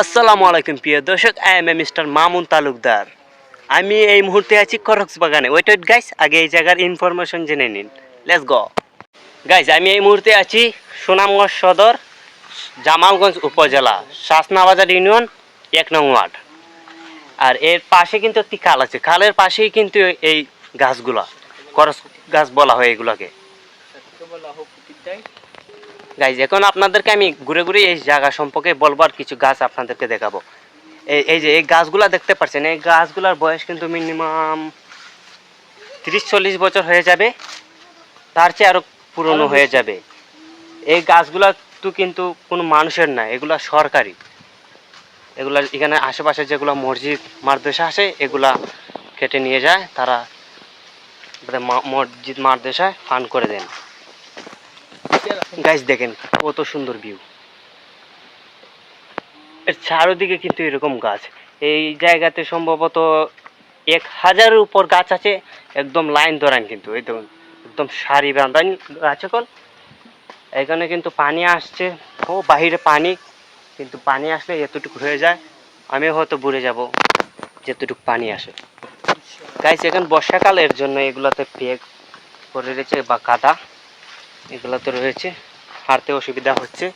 আসসালামু আলাইকুম প্রিয় দর্শক, I am mister Mamun Talukdar. আমি এই মুহূর্তে আছি কক্সবাজারে। ওয়েট ওয়েট গাইস, আগে এই জায়গার ইনফরমেশন জেনে নিন। Let's go guys. আমি এই মুহূর্তে আছি সুনামগঞ্জ সদর, জামালগঞ্জ উপজেলা, শাসনাবাজার ইউনিয়ন, 1 নং ওয়ার্ড। আর এর পাশে কিন্তু একটি খাল আছে, খালের পাশেই কিন্তু এই গাছগুলা করস গাছ বলা হয় এগুলাকে। গাইজ, এখন আপনাদেরকে আমি ঘুরে ঘুরে এই জায়গা সম্পর্কে বলবো আর কিছু গাছ আপনাদেরকে দেখাবো। এই যে এই গাছগুলা দেখতে পাচ্ছেন, এই গাছগুলার বয়স কিন্তু মিনিমাম 30-40 বছর হয়ে যাবে, তার চেয়ে আরও পুরনো হয়ে যাবে। এই গাছগুলা তো কিন্তু কোনো মানুষের না, এগুলা সরকারি। এগুলা এখানে আশেপাশে যেগুলো মসজিদ মাদ্রাসা আছে এগুলা কেটে নিয়ে যায়, তারা মসজিদ মাদ্রাসায় ফান্ড করে দেন। গাইজ দেখেন কত সুন্দর ভিউ। এর চারদিকে কিন্তু এরকম গাছ, এই জায়গাতে সম্ভবত 1000-এর উপর গাছ আছে, একদম লাইন ধরান কিন্তু এই দেখুন, একদম সারি বাঁধান গাছ। এখন এখানে কিন্তু পানি আসছে, ও বাহিরে পানি, কিন্তু পানি আসলে এতটুকু হয়ে যায়, আমি হয়তো বুড়ে যাব যেতটুকু পানি আসে। গাইস, এখন বর্ষাকালের জন্য এগুলাতে পেগ করে রয়েছে বা কাদা, এগুলাতে রয়েছে, হাঁটতে অসুবিধা হচ্ছে।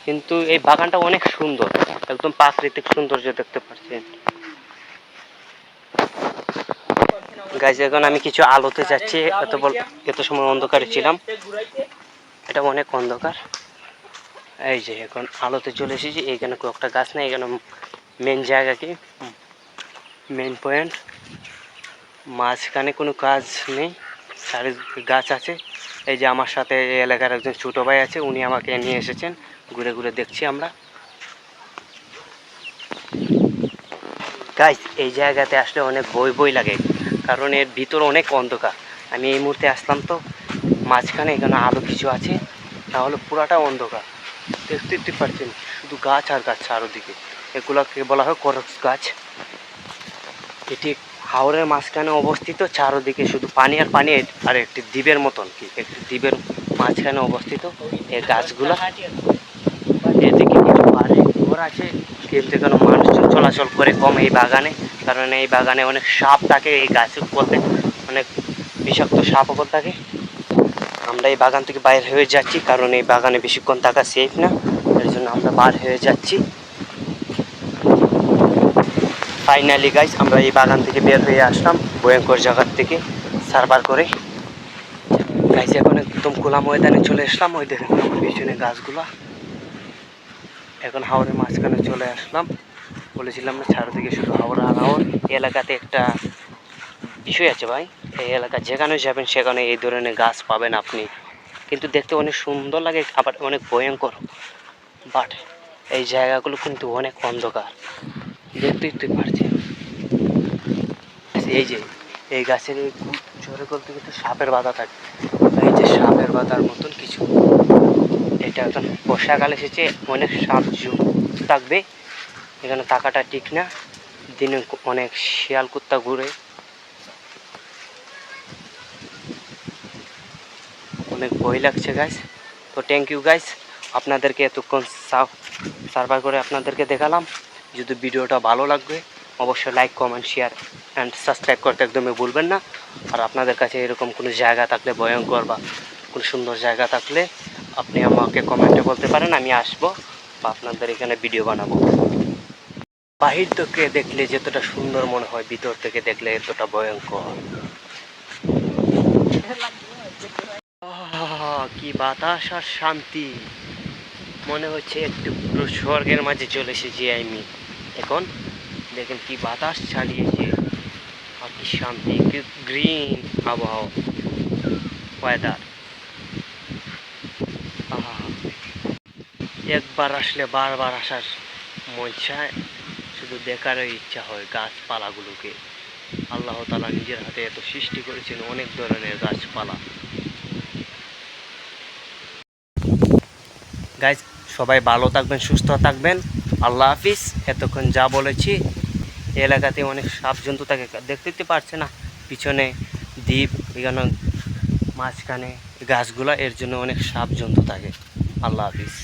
কিন্তু এই বাগানটা অনেক সুন্দর, একদম প্রাকৃতিক সৌন্দর্য দেখতে পাচ্ছেন। গাইজ, এখন আমি কিছু আলোতে যাচ্ছি, এত সময় অন্ধকারে ছিলাম, এটা অনেক অন্ধকার। এই যে এখন আলোতে চলে এসেছি, এইখানে কয়েকটা গাছ নেই, এখানে মেন জায়গা কি মেন পয়েন্ট, মাঝখানে কোনো কাজ নেই, চারিদিকে গাছ আছে। এই যে আমার সাথে এই এলাকার একজন ছোটো ভাই আছে, উনি আমাকে নিয়ে এসেছেন, ঘুরে ঘুরে দেখছি আমরা। গাইস, এই জায়গাতে আসলে অনেক বই লাগে, কারণ এর ভিতর অনেক অন্ধকার। আমি এই মুহূর্তে আসলাম তো মাঝখানে, এখানে আলো কিছু আছে, তাহলে পুরাটা অন্ধকার। দেখতে পাচ্ছেন শুধু গাছ আর গাছ চারদিকে, এগুলোকে বলা হয় করক্স গাছ। এটি হাওরের মাঝখানে অবস্থিত, চারদিকে শুধু পানি আর পানি, আর একটি দ্বীপের মতন, কি একটি দ্বীপের মাঝখানে অবস্থিত এই গাছগুলা। এদিকে কিছু বাড়ি ঘর আছে, কিন্তু এখানে মানুষজন চলাচল করে কম এই বাগানে, কারণ এই বাগানে অনেক সাপ থাকে, এই গাছের উপরে অনেক বিষাক্ত সাপ উপর থাকে। আমরা এই বাগান থেকে বাইরে হয়ে যাচ্ছি, কারণ এই বাগানে বেশিক্ষণ থাকা সেফ না, এর জন্য আমরা বার হয়ে যাচ্ছি। ফাইনালি গাইস, আমরা এই বাগান থেকে বের হয়ে আসলাম, ভয়ঙ্কর জায়গার থেকে সার্ভার করে। গাইস, এখন একদম খোলা ময়দানে চলে আসলাম, ওই দেখেন আমার পিছনে গাছগুলা। এখন হাওরের মাঝখানে চলে আসলাম, বলেছিলাম না চারদিকে শুধু হাওর আর হাওর। এই এলাকাতে একটা বিষয় আছে ভাই, এই এলাকা যেখানে যাবেন সেখানে এই ধরনের গাছ পাবেন আপনি, কিন্তু দেখতে অনেক সুন্দর লাগে, আবার অনেক ভয়ঙ্কর। বাট এই জায়গাগুলো কিন্তু অনেক অন্ধকার, দেখতেই পারছি। এই যে এই গাছের এই জোরে করতে কিন্তু সাপের বাধা থাকে, এই যে সাপের বাধার মতন কিছু। এটা এখন বর্ষাকাল এসেছে, অনেক সাপ থাকবে, এখানে থাকাটা ঠিক না, দিনে অনেক শিয়াল কুত্তা ঘুরে, অনেক ভয় লাগছে গাইস। তো থ্যাংক ইউ গাইস, আপনাদেরকে এতক্ষণ সার্ভার করে আপনাদেরকে দেখালাম। যদি ভিডিওটা ভালো লাগবে অবশ্যই like, comment, share and subscribe করতে একদমই ভুলবেন না। আর আপনাদের কাছে এরকম কোনো জায়গা থাকলে, ভয়ঙ্কর বা কোনো সুন্দর জায়গা থাকলে আপনি আমাকে কমেন্টে বলতে পারেন, আমি আসবো বা আপনাদের এখানে ভিডিও বানাবো। বাহির থেকে দেখলে যতটা সুন্দর মনে হয়, ভিতর থেকে দেখলে এতটা ভয়ঙ্কর। কি বাতাস আর শান্তি, মনে হচ্ছে একটু পুরো স্বর্গের মাঝে চলে এসেছি আমি। এখন দেখেন কি বাতাস চালিয়েছে, আর কি শান্তি, কি গ্রিন আবহাওয়া, ওয়েদার। একবার আসলে বারবার আসার মন চায়, শুধু দেখারই ইচ্ছা হয় গাছপালাগুলোকে। আল্লাহ তাআলা নিজের হাতে এত সৃষ্টি করেছেন, অনেক ধরনের গাছপালা। গাইজ, সবাই ভালো থাকবেন, সুস্থ থাকবেন, আল্লাহ হাফিজ। এতক্ষণ যা বলেছি, এলাকাতে অনেক সাপ জন্তু থাকে, দেখতে পারছে না পিছনে দ্বীপ, এখানে মাঝখানে গাছগুলা, এর জন্য অনেক সাপ জন্তু থাকে। আল্লাহ হাফিজ।